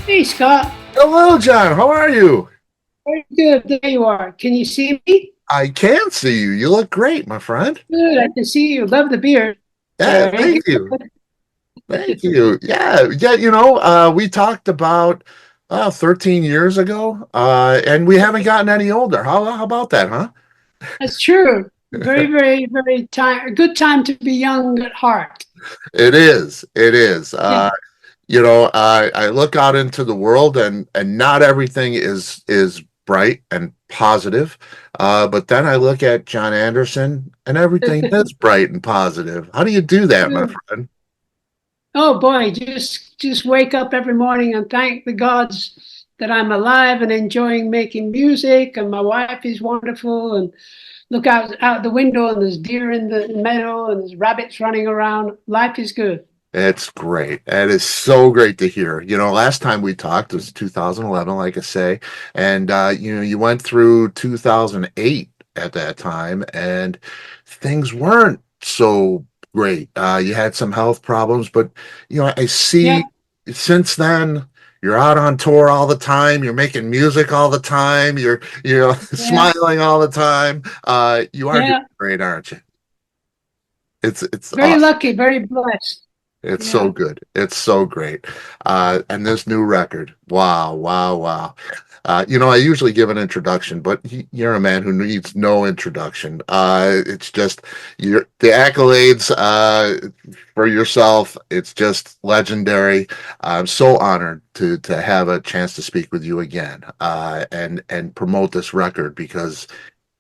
Hey, Scott. Hello, John. How are you? Very good. There you are. Can you see me? I can see you. You look great, my friend. Good. I can see you. Love the beard. Yeah, Very thank you. good. Thank you. Yeah. We talked about 13 years ago, and we haven't gotten any older. How about that, huh? That's true. Very, very, very time. A good time to be young at heart. It is. It is. Yeah. I look out into the world, and not everything is bright and positive. But then I look at Jon Anderson, and everything is bright and positive. How do you do that, my Good. friend? Oh boy, just wake up every morning and thank the gods that I'm alive and enjoying making music, and my wife is wonderful, and look out the window and there's deer in the meadow and there's rabbits running around. Life is good. It's great. That is so great to hear. Last time we talked was 2011, like I say, and you went through 2008 at that time, and things weren't so great. You had some health problems, but I Yeah. see since then you're out on tour all the time. You're making music all the time. You're Yeah. smiling all the time. You are doing Yeah. great, aren't you? It's Very awesome. lucky, very blessed. It's so Yeah. good. It's so great. And this new record, wow, wow, wow. I usually give an introduction, but you're a man who needs no introduction. It's just the accolades for yourself. It's just legendary. I'm so honored to have a chance to speak with you again and promote this record because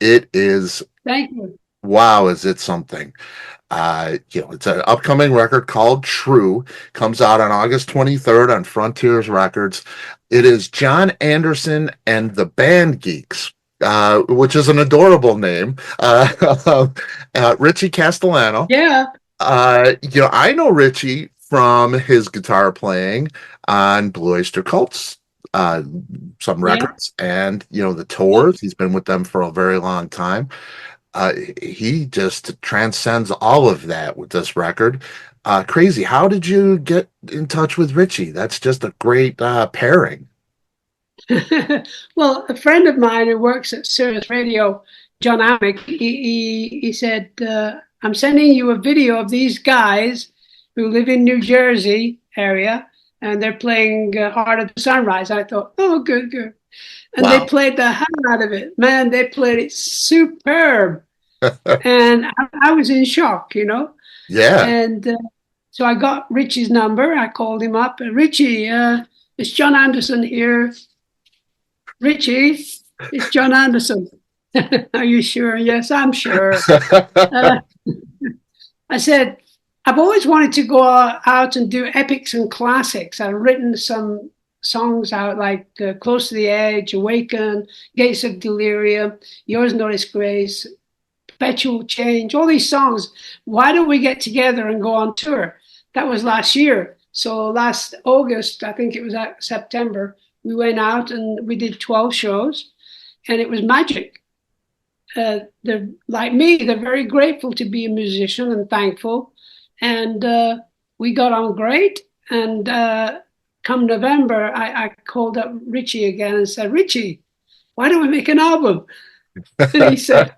it is Thank you. wow, is it something? It's an upcoming record called True. Comes out on August 23rd on Frontiers Records. It is Jon Anderson and the Band Geeks, which is an adorable name. Richie Castellano. Yeah. I know Richie from his guitar playing on Blue Oyster Cult's uh, some Yeah. records and the Yeah. tours. He's been with them for a very long time. He just transcends all of that with this record. Crazy. How did you get in touch with Richie? That's just a great pairing. Well, a friend of mine who works at Sirius Radio, John Amick, he said, I'm sending you a video of these guys who live in New Jersey area, and they're playing Heart of the Sunrise. I thought, oh, good, good. And they Wow. played the hell out of it. Man, they played it superb. And I was in shock, you know. Yeah. And so I got Richie's number. I called him up. Richie, it's Jon Anderson here. Richie, it's Jon Anderson. Are you sure? Yes, I'm sure. Uh, I said, I've always wanted to go out and do epics and classics. I've written some songs out like Close to the Edge, Awaken, Gates of Delirium, Yours Notice Grace, Perpetual Change, all these songs. Why don't we get together and go on tour? That was last year. So last August, I think it was September, we went out and we did 12 shows and it was magic. They're like me, they're very grateful to be a musician and thankful. And we got on great. And come November, I called up Richie again and said, Richie, why don't we make an album? And he said,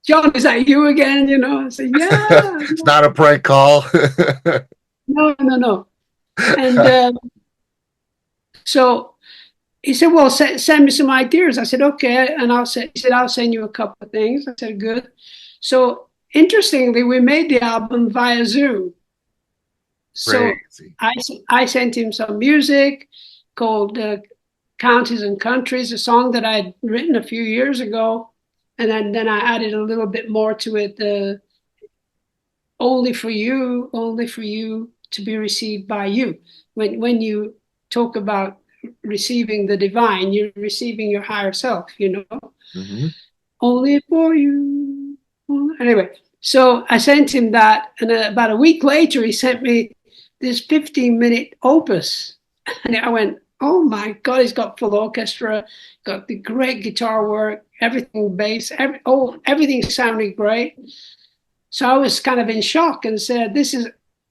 John, is that you again? You know, I said, yeah. It's not a prank call. No, no, no. And so he said, well, send me some ideas. I said, okay. And he said, I'll send you a couple of things. I said, good. So interestingly, we made the album via Zoom. So Crazy. I, I sent him some music called Counties and Countries, a song that I'd written a few years ago. And then I added a little bit more to it. Only for you to be received by you. When you talk about receiving the divine, you're receiving your higher self, you know. Hmm. Only for you. Anyway, so I sent him that, and about a week later, he sent me this 15-minute opus, and I went, "Oh my God!" He's got full orchestra, got the great guitar work, everything bass, everything sounded great. So I was kind of in shock and said, "This is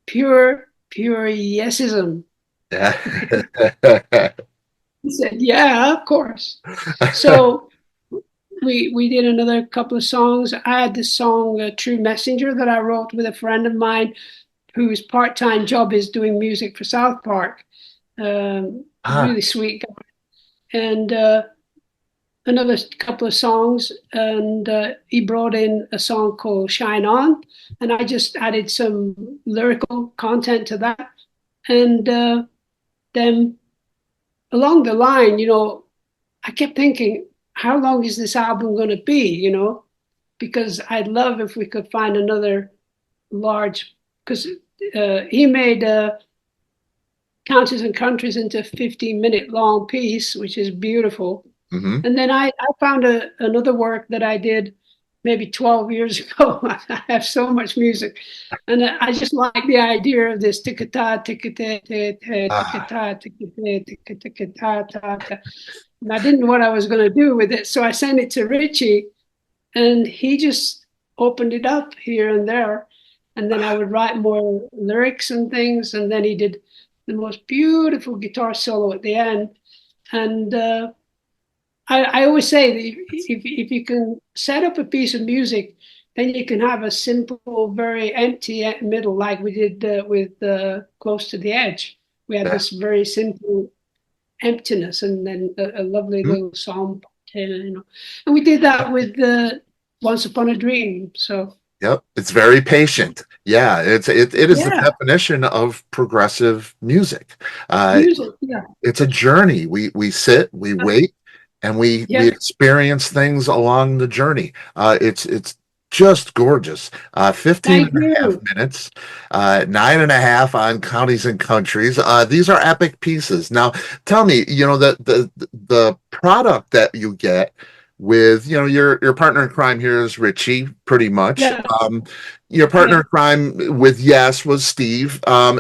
pure yesism." Yeah. He said, yeah, of course. So we did another couple of songs. I had this song, True Messenger, that I wrote with a friend of mine whose part-time job is doing music for South Park. Ah, Really sweet guy. And another couple of songs, and he brought in a song called Shine On, and I just added some lyrical content to that. And then along the line, I kept thinking, how long is this album going to be, because I'd love if we could find another large, because he made Counties and Countries into a 15-minute long piece, which is beautiful. hmm. And then I found another work that I did maybe 12 years ago. I have so much music. And I just like the idea of this tick-a-ta, tick-a-ta, Ah, tick-a-ta, tick-a-ta, tick-a-ta, ta-ta. And I didn't know what I was going to do with it. So I sent it to Richie, and he just opened it up here and there. And then I would write more lyrics and things. And then he did the most beautiful guitar solo at the end. And I always say that if you can set up a piece of music, then you can have a simple, very empty middle, like we did with Close to the Edge. We had yeah. this very simple emptiness and then a lovely Hmm. little song, And we did that with Once Upon a Dream. So, Yep, it's very patient. Yeah, it is the yeah, definition of progressive music. Uh, music, yeah. it's a journey. We sit, we wait, and we Yeah, experience things along the journey. It's just gorgeous. 15 thank and a half you. minutes, 9.5 on Counties and Countries. These are epic pieces. Now, tell me, the product that you get with, your partner in crime here is Richie, pretty much. Yeah, Your partner yeah, in crime with Yes was Steve. yeah.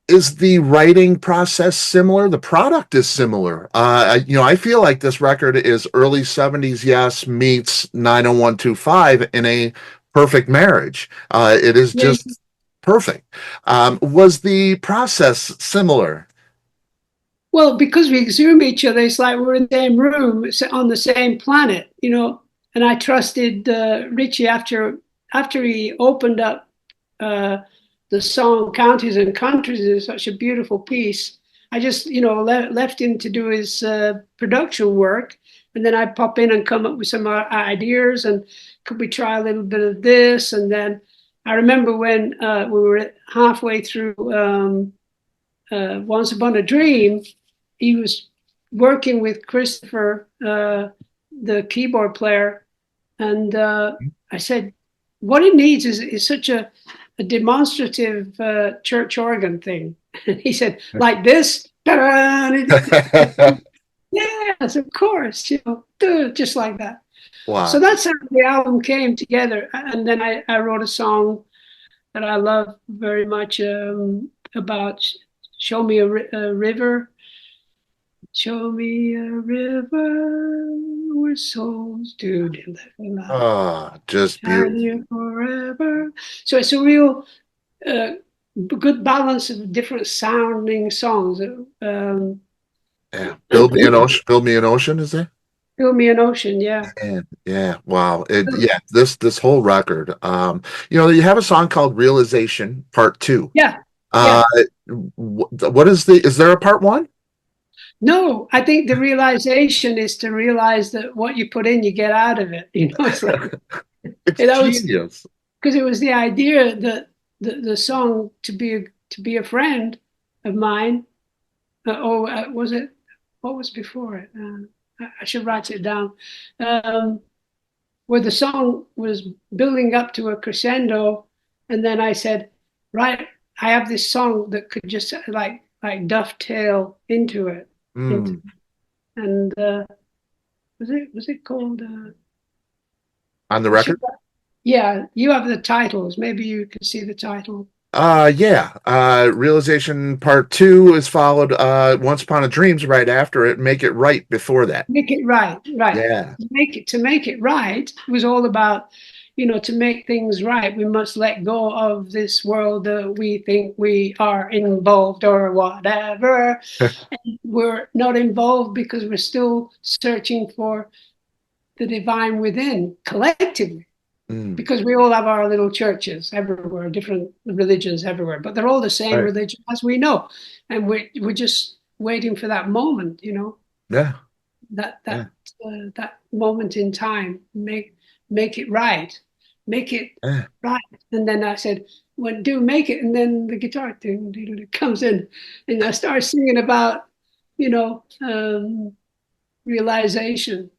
Is the writing process similar? The product is similar. I feel like this record is early 70s Yes meets 90125 in a perfect marriage. It is Yeah. just perfect. Was the process similar? Well, because we Zoom each other, it's like we're in the same room, on the same planet. And I trusted Richie after he opened up uh, the song "Counties and Countries" is such a beautiful piece. I just, left him to do his production work, and then I pop in and come up with some ideas, and could we try a little bit of this? And then I remember when we were halfway through Once Upon a Dream, he was working with Christopher, the keyboard player, and I said, "What it needs is such a demonstrative church organ thing." And he said, "Like this." Yes, of course, just like that. So Wow. that's how the album came together. And then I wrote a song that I love very much about "Show Me a River." Show me a river where souls do deliver, Oh, just shine beautiful. here forever. So it's a real uh, good balance of different sounding songs. Yeah. Build me an ocean. Build me an ocean, is there? Fill me an ocean, yeah. Yeah, wow. Yeah, this whole record. You have a song called Realization Part Two. Yeah, Uh, yeah. what is there a part one? No, I think the realization is to realize that what you put in, you get out of it. It's like It's that was genius. because it was the idea that the song to be a friend of mine. Was it? What was before it? I should write it down. Um, where the song was building up to a crescendo, and then I said, "Right, I have this song that could just like dovetail into it." Into, Mm. and was it called? On the I should. record? Yeah, you have the titles. Maybe you can see the title. Yeah. Realization Part Two is followed Once Upon a Dreams right after it, Make It Right before that. Make it right, right. Yeah. To make it right was all about, to make things right, we must let go of this world that we think we are involved or whatever. And we're not involved because we're still searching for the divine within collectively. Mm, Because we all have our little churches everywhere, different religions everywhere, but they're all the same right. religion as we know. And we're just waiting for that moment, Yeah. that Yeah. that that moment in time, make it right, make it Yeah. right. And then I said, "Well, do make it." And then the guitar thing comes in, and I start singing about, realization.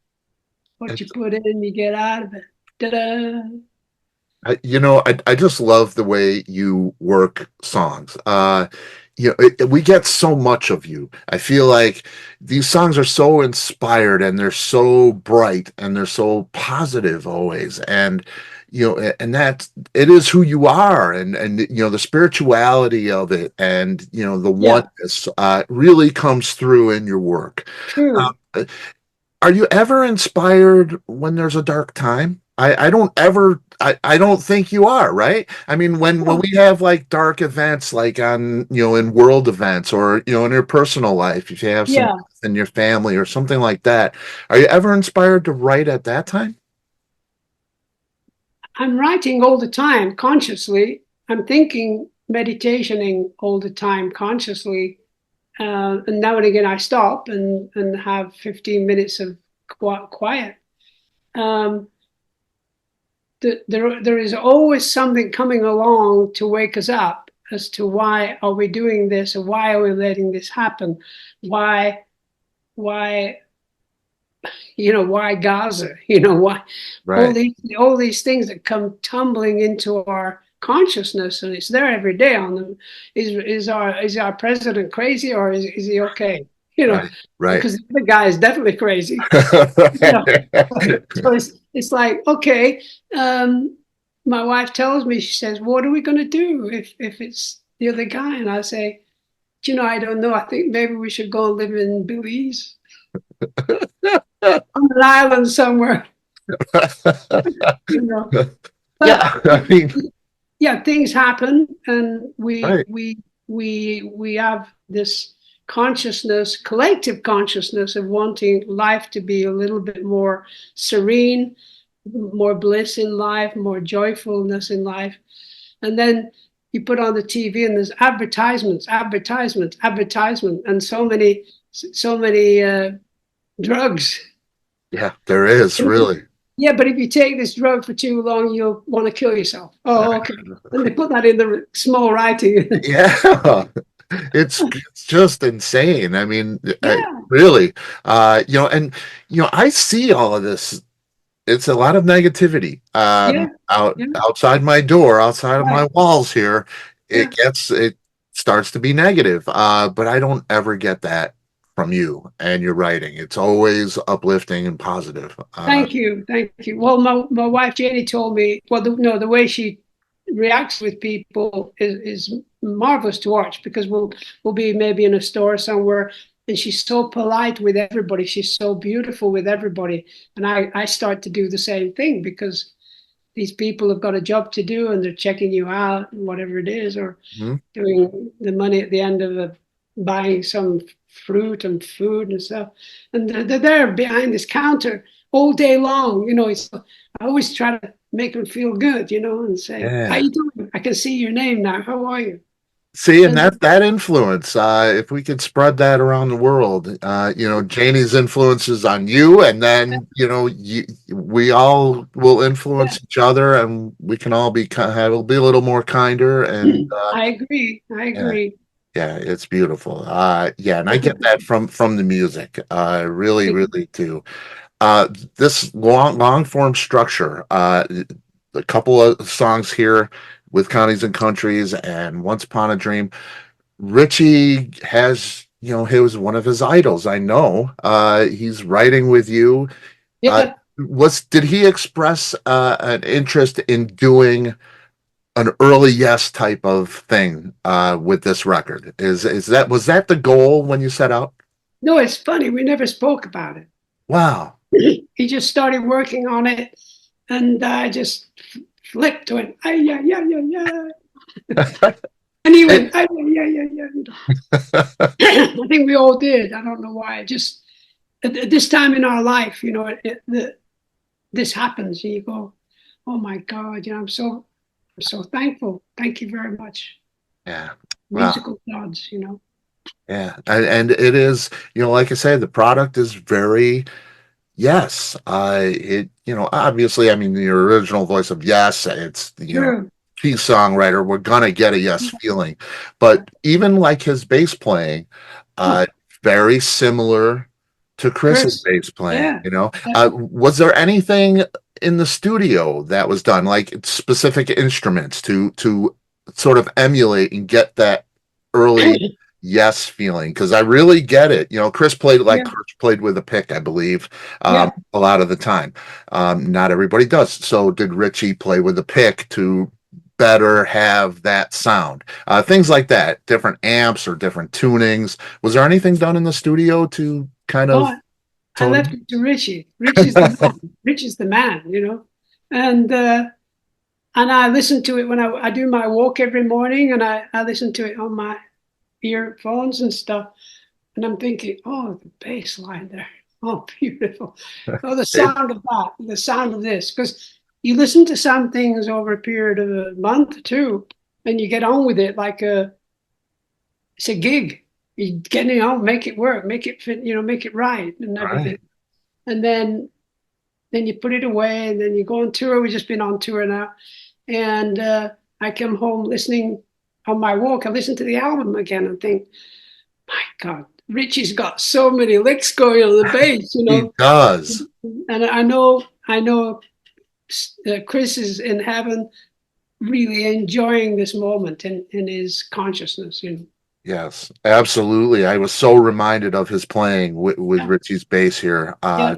What you It's, put in, you get out of it. Ta-da! I just love the way you work songs. We get so much of you. I feel like these songs are so inspired and they're so bright and they're so positive always. And and that it is who you are, and the spirituality of it, and the Yeah, oneness really comes through in your work. true. Uh, are you ever inspired when there's a dark time? I don't ever I don't think you are, right? I mean, when Oh, we have like dark events like on, in world events, or, in your personal life, if you have some yeah. death in your family or something like that, are you ever inspired to write at that time? I'm writing all the time consciously. I'm thinking, meditationing all the time consciously. And now and again, I stop and have 15 minutes of quiet. Um, there is always something coming along to wake us up as to why are we doing this, or why are we letting this happen? Why, why Gaza? Why Right, all these things that come tumbling into our consciousness, and it's there every day on them. Is our president crazy, or is he okay? right, right. Because the guy is definitely crazy. You know, so it's like, okay. Um, my wife tells me, she says, "What are we going to do if it's the other guy?" And I say, I don't know. I think maybe we should go live in Belize, on an island somewhere. you know. Yeah, But I mean, yeah, things happen, and we right, we we have this consciousness, collective consciousness of wanting life to be a little bit more serene, more bliss in life, more joyfulness in life. And then you put on the TV and there's advertisements, advertisement, advertisement, and so many drugs. yeah, there is really. Yeah, but if you take this drug for too long, you'll want to kill yourself. Oh, okay. And they put that in the small writing. Yeah, it's just insane. I mean, Yeah, really, and I see all of this. It's a lot of negativity yeah, yeah, outside my door, outside of my right. walls here. Yeah. It starts to be negative, but I don't ever get that from you and your writing. It's always uplifting and positive. Thank you. Thank you. Well, my wife Janie told me, well, the way she reacts with people is marvelous to watch, because we'll be maybe in a store somewhere, and she's so polite with everybody. She's so beautiful with everybody. And I start to do the same thing, because these people have got a job to do and they're checking you out, whatever it is, or Mhm. doing the money at the end of buying some fruit and food and stuff. And they're there behind this counter all day long. I always try to make them feel good, and say, "How Yeah. you doing? I can see your name now. How are you?" See, and And that influence, if we could spread that around the world, Janie's influences on you, and then we all will yeah, influence each other, and we can all we'll be a little more kinder, and I agree. I yeah, agree. yeah, it's beautiful. Yeah, and I get that from the music, really, really too. This long form structure, a couple of songs here with Counties and Countries and Once Upon a Dream. Richie has, he was one of his idols. I know. He's writing with you. Uh, Yeah. did he express an interest in doing an early yes type of thing with this record? Was that the goal when you set out? No, it's funny. We never spoke about it. Wow. He just started working on it, and I just flipped, went, ay, yeah, yeah, yeah, yeah. And he went, ay, yeah, yeah, yeah, yeah. I think we all did. I don't know why. Just at this time in our life, this happens, and you go, oh my God, I'm so thankful. Thank you very much, Yeah. Wow. musical gods, Yeah. And it is, like I say, the product is very, yes. Obviously, I mean, the original voice of Yes, it's, True. key songwriter, we're gonna get a Yes feeling. But even like his bass playing, Oh, uh, very similar to Chris's Chris. bass playing, Yeah. Yeah. Was there anything in the studio that was done, like specific instruments to sort of emulate and get that early Yes feeling? Because I really get it. Yeah. Chris played with a pick, I believe, Yeah. a lot of the time. Not everybody does. So did Richie play with a pick to better have that sound? Things like that, different amps or different tunings. Was there anything done in the studio to kind of Oh, I left tone? it to Richie. Richie's the man. Richie's the man. And and I listen to it when I do my walk every morning, and I listen to it on my earphones and stuff. And I'm thinking, oh, the bass line there. Oh, beautiful. Oh, the It, sound of that, the sound of this. Because you listen to some things over a period of a month or two, and you get on with it like it's a gig. You get it on, make it work, make it fit, make it right and everything. right. And then you put it away, and then you go on tour. We've just been on tour now. And I come home listening on my walk. I listen to the album again and think, my God, Richie's got so many licks going on the bass. He does. And I know Chris is in heaven, really enjoying this moment in his consciousness. Yes, absolutely. I was so reminded of his playing with Yeah, Richie's bass here. yeah,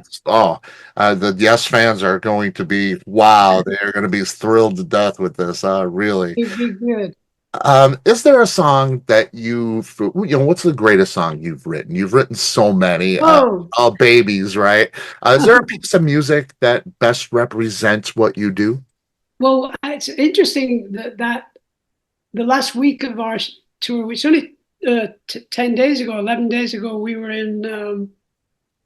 The Yes fans are going to be, wow, they are going to be thrilled to death with this. Really. he'd be good. Is there a song that what's the greatest song you've written? You've written so many, Oh, all babies, right? Is there a piece of music that best represents what you do? well, it's interesting that the last week of our tour, which only 10 days ago, 11 days ago, we were in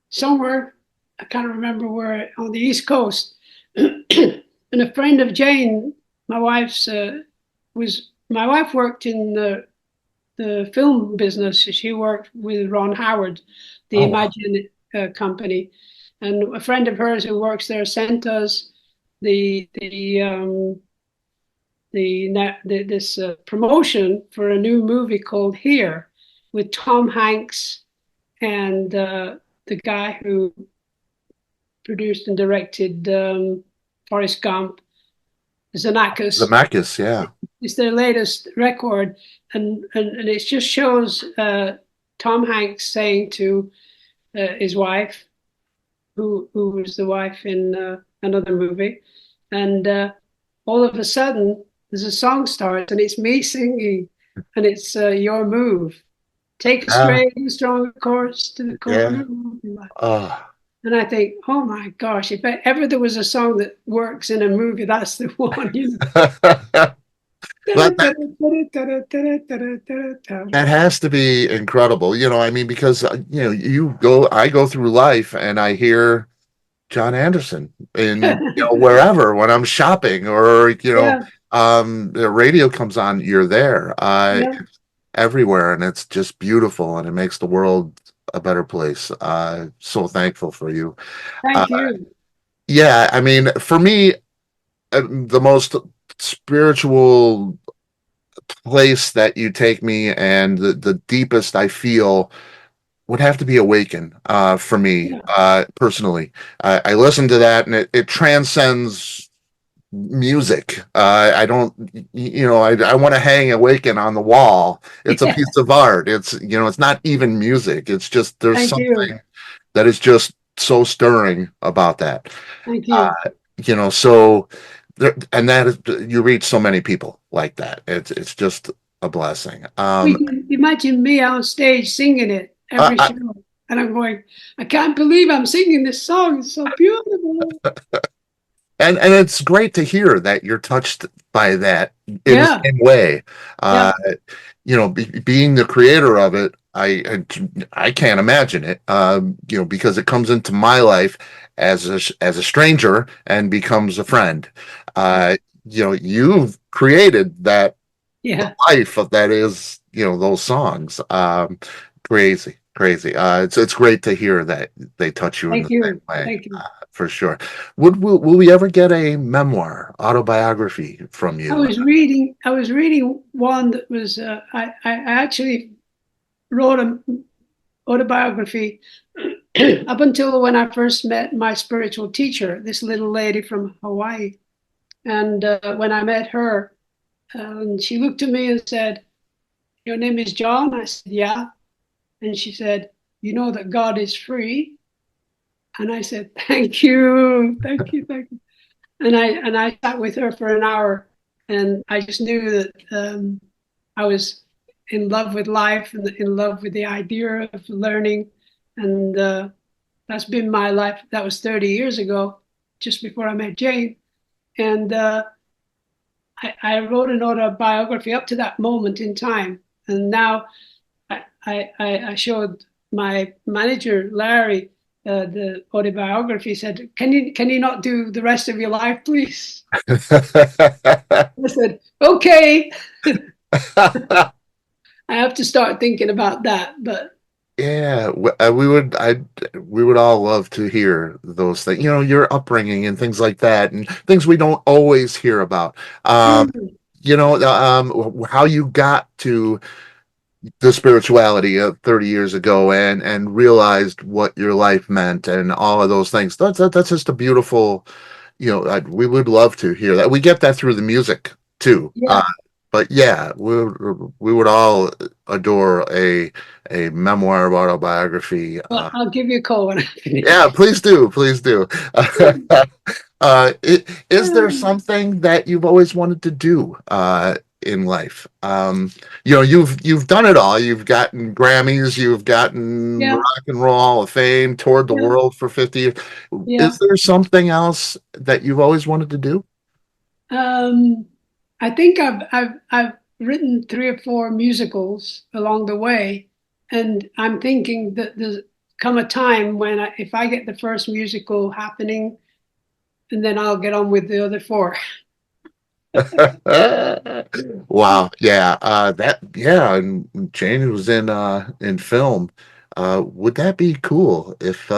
somewhere, I can't remember where, on the East Coast. And a friend of Jane, my wife's, my wife worked in the film business. She worked with Ron Howard, the Oh, wow. Imagine company. And a friend of hers who works there sent us the this promotion for a new movie called Here, with Tom Hanks and the guy who produced and directed Forrest Gump, Xenakis. Zemeckis, yeah. It's their latest record, and it just shows Tom Hanks saying to his wife, who was the wife in another movie, and all of a sudden there's a song starts, and it's me singing, and it's your move. Take a Yeah, straight and strong course to the yeah. corner. Uh, And I think, oh my gosh, if ever there was a song that works in a movie, that's the one. But that has to be incredible, I mean, because I go through life and I hear Jon Anderson in wherever when I'm shopping or Yeah, the radio comes on, you're there, yeah. everywhere, and it's just beautiful and it makes the world a better place. So thankful for you. Uh, Thank you. yeah, I mean, for me, the most spiritual place that you take me and the deepest I feel would have to be Awaken, for me, Yeah, personally. I listen to that and it transcends music. I don't, I want to hang Awaken on the wall. It's a yeah. piece of art. It's not even music. It's just, there's Thank you. something that is just so stirring about that. Thank you. Uh, so and that is, you reach so many people like that. It's just a blessing. We can imagine me on stage singing it every I, show. And I'm going, I can't believe I'm singing this song. It's so beautiful. and it's great to hear that you're touched by that in the Yeah, same way. yeah, Uh, being the creator of it, I can't imagine it. Because it comes into my life as a stranger and becomes a friend. Uh, you've created that yeah. life of that is those songs. Crazy, crazy. It's great to hear that they touch you in Thank the same you, way. thank you. For sure. Will we ever get a memoir, autobiography from you? I was reading one that was, I actually wrote an autobiography up until when I first met my spiritual teacher, this little lady from Hawaii. And when I met her, she looked at me and said, "Your name is John?" I said, "Yeah." And she said, "You know that God is free?" And I said, "Thank you, thank you, thank you." And I sat with her for an hour, and I just knew that I was in love with life and in love with the idea of learning, and that's been my life. That was 30 years ago, just before I met Jane, and I wrote an autobiography up to that moment in time, and now I showed my manager Larry the autobiography. Said, "Can you not do the rest of your life, please?" I said, "Okay." I have to start thinking about that, but Yeah, we would all love to hear those things. Your upbringing and things like that, and things we don't always hear about. mm, How you got to the spirituality of 30 years ago and realized what your life meant and all of those things. That's just a beautiful, we would love to hear that. We get that through the music too. yeah. But yeah, we would all adore a memoir of autobiography. Well, I'll give you a call when I Yeah, finish. please do, please do. Is there something that you've always wanted to do in life? You've done it all. You've gotten Grammys, you've gotten Yeah, Rock and Roll Hall of Fame, toured the yeah, world for 50 years. yeah. Is there something else that you've always wanted to do? Um, I think I've written 3 or 4 musicals along the way, and I'm thinking that there's come a time when if I get the first musical happening, and then I'll get on with the other 4. Wow, yeah, and Jane was in film. Would that be cool if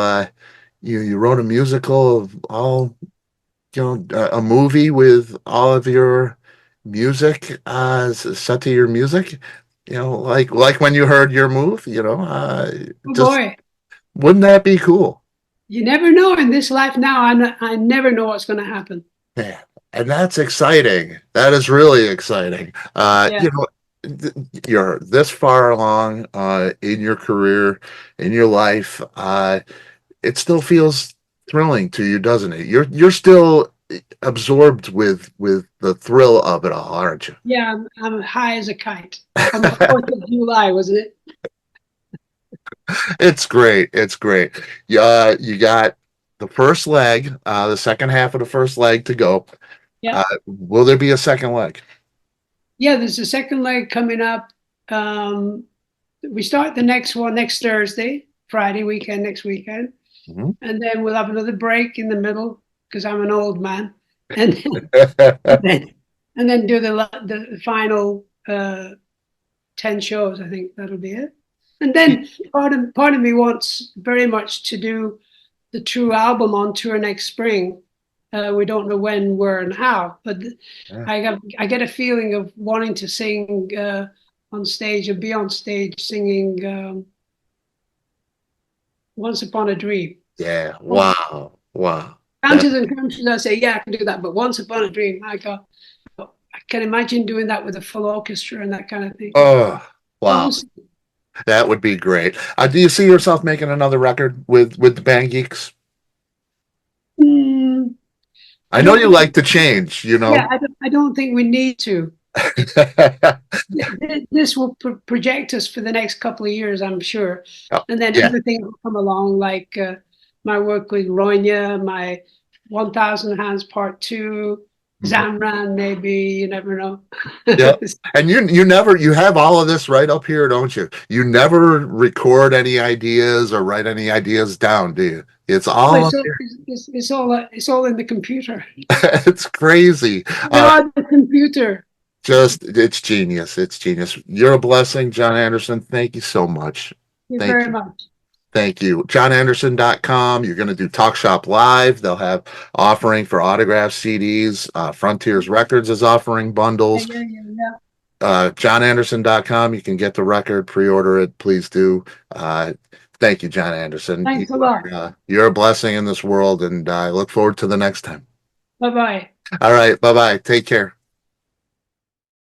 you wrote a musical of all, a movie with all of your music set to your music? Like when you heard your move, Oh just boy, wouldn't that be cool? you never know in this life now. I never know what's going to happen. Yeah, and that's exciting. That is really exciting. Yeah, You're this far along in your career, in your life. It still feels thrilling to you, doesn't it? You're still absorbed with the thrill of it all, aren't you? yeah. I'm high as a kite. On the 4th of July, wasn't it? It's great. It's great. You got the first leg, the second half of the first leg to go. Yeah, Will there be a second leg? yeah. There's a second leg coming up. Um, we start the next one next Thursday, Friday weekend, next weekend, Mhm. and then we'll have another break in the middle because I'm an old man, and then and then do the final 10 shows. I think that'll be it. And then part of me wants very much to do the true album on tour next spring. We don't know when, where, and how, but Yeah. I get a feeling of wanting to sing on stage and be on stage singing "Once Upon a Dream." Yeah. Oh, Wow. Wow. That. countries and countries, I say, yeah, I can do that, but "Once Upon a Dream," I go, I can imagine doing that with a full orchestra and that kind of thing. Oh, But wow. we'll see. That would be great. Do you see yourself making another record with the Band Geeks? Mm, I I know don't you think. like to change, Yeah, I don't think we need to. This will project us for the next couple of years, I'm sure. Oh, And then yeah. other things will come along, like my work with Ronya, my 1,000 Hands Part 2, Zamran, maybe, you never know. Yeah. And you have all of this right up here, don't you? You never record any ideas or write any ideas down, do you? It's all up here. It's all in the computer. It's crazy. God, the computer. It's genius. It's genius. You're a blessing, Jon Anderson. Thank you so much. Thank you Thank very you. much. Thank you. JonAnderson.com. You're going to do Talk Shop Live. They'll have offering for autograph CDs. Frontiers Records is offering bundles. JonAnderson.com. You can get the record, pre-order it. Please do. Thank you, Jon Anderson. Thanks a lot. You're a blessing in this world, and I look forward to the next time. Bye-bye. All right. Bye-bye. Take care.